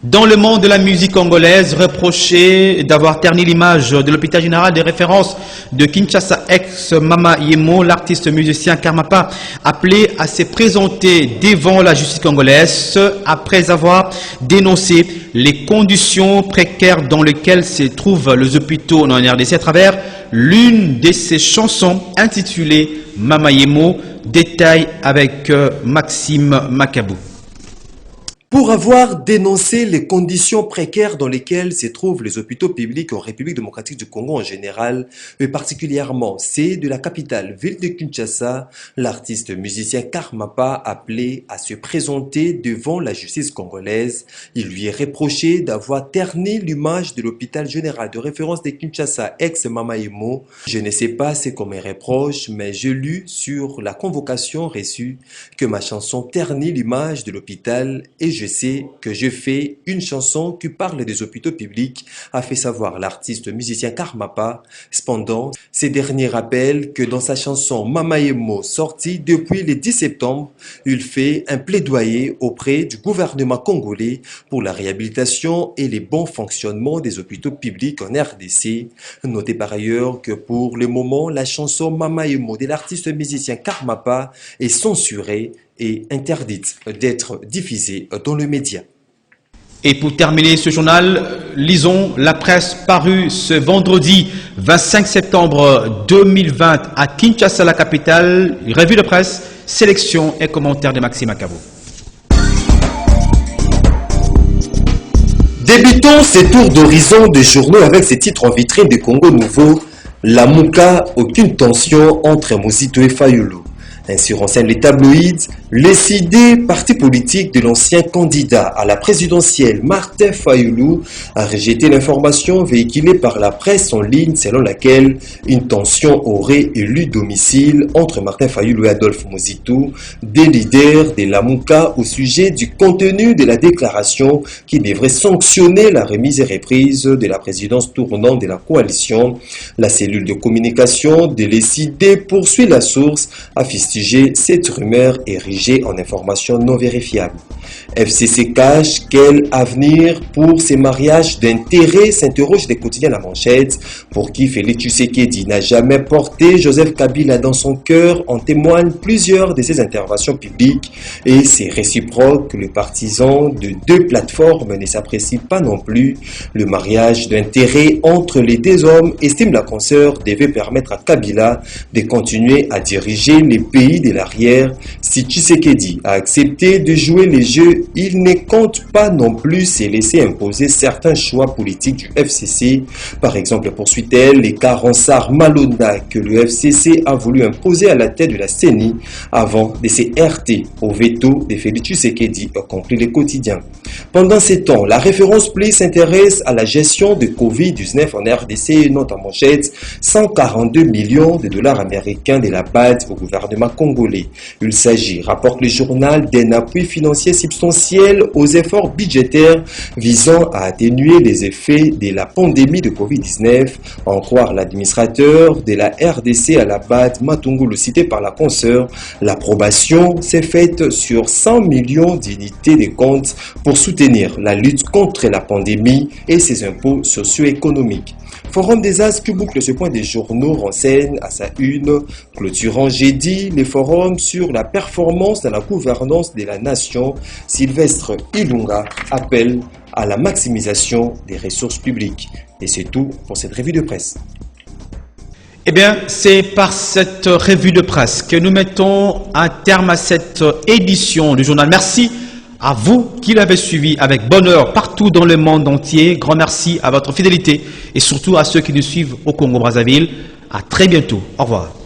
Dans le monde de la musique congolaise, reproché d'avoir terni l'image de l'hôpital général de référence de Kinshasa ex-Mama Yemo, l'artiste musicien Karmapa, appelé à se présenter devant la justice congolaise après avoir dénoncé les conditions précaires dans lesquelles se trouvent les hôpitaux en RDC à travers l'une de ses chansons intitulée Mama Yemo, détail avec Maxime Makabou. Pour avoir dénoncé les conditions précaires dans lesquelles se trouvent les hôpitaux publics en République démocratique du Congo en général, et particulièrement ceux de la capitale ville de Kinshasa, l'artiste musicien Karmapa appelé à se présenter devant la justice congolaise. Il lui est reproché d'avoir terni l'image de l'hôpital général de référence de Kinshasa ex-Mama Yemo. Je ne sais pas ce qu'on me reproche, mais j'ai lu sur la convocation reçue que ma chanson ternit l'image de l'hôpital et je sais que je fais une chanson qui parle des hôpitaux publics, a fait savoir l'artiste musicien Karmapa. Cependant, ces derniers rappellent que dans sa chanson Mama Yemo, sortie depuis le 10 septembre, il fait un plaidoyer auprès du gouvernement congolais pour la réhabilitation et les bons fonctionnements des hôpitaux publics en RDC. Notez par ailleurs que pour le moment, la chanson Mama Yemo de l'artiste musicien Karmapa est censurée et interdite d'être diffusée dans le média. Et pour terminer ce journal, lisons la presse parue ce vendredi 25 septembre 2020 à Kinshasa, la capitale. Revue de presse, sélection et commentaires de Maxime Makabou. Débutons ces tours d'horizon des journaux avec ces titres en vitrine des Congo Nouveau. La Mouka, aucune tension entre Mozito et Fayulu. Ainsi renseignent les tabloïds, les idées partis politiques de l'ancien candidat à la présidentielle Martin Fayulu a rejeté l'information véhiculée par la presse en ligne selon laquelle une tension aurait élu domicile entre Martin Fayulu et Adolphe Mozito, des leaders de la Mouka au sujet du contenu de la déclaration qui devrait sanctionner la remise et reprise de la présidence tournante de la coalition. La cellule de communication de l'ECD poursuit la source à fustiger cette rumeur érigée en information non vérifiable. FCC cache quel avenir pour ces mariages d'intérêt, s'interroge des quotidiens La Manchette, pour qui Félix Tshisekedi n'a jamais porté Joseph Kabila dans son cœur, en témoignent plusieurs de ses interventions publiques et c'est réciproque. Le partisan de deux plateformes ne s'apprécie pas non plus. Le mariage d'intérêt entre les deux hommes, estime la consoeur, devait permettre à Kabila de continuer à diriger les pays de l'arrière. Si Tshisekedi a accepté de jouer les jeux, il ne compte pas non plus se laisser imposer certains choix politiques du FCC. Par exemple, poursuit-elle, les cas Ronsard Malonda que le FCC a voulu imposer à la tête de la CENI avant de se heurter au veto de Félix Tshisekedi, a conclu le quotidien. Pendant ces temps, la référence Play s'intéresse à la gestion de Covid-19 en RDC et note en manchette 142 millions de dollars américains de la BAD au gouvernement congolais. Il s'agit, rapporte le journal, d'un appui financier substantiel aux efforts budgétaires visant à atténuer les effets de la pandémie de Covid-19. En croire l'administrateur de la RDC à la BAD, Matungulu, cité par la consoeur, l'approbation s'est faite sur 100 millions d'unités de compte pour soutenir la lutte contre la pandémie et ses impôts socio-économiques. Forum des As qui boucle ce point des journaux renseigne à sa une, clôturant jeudi les forums sur la performance dans la gouvernance de la nation. Sylvestre Ilunga appelle à la maximisation des ressources publiques. Et c'est tout pour cette revue de presse. Eh bien, c'est par cette revue de presse que nous mettons un terme à cette édition du journal. Merci à vous qui l'avez suivi avec bonheur partout dans le monde entier. Grand merci à votre fidélité et surtout à ceux qui nous suivent au Congo-Brazzaville. À très bientôt. Au revoir.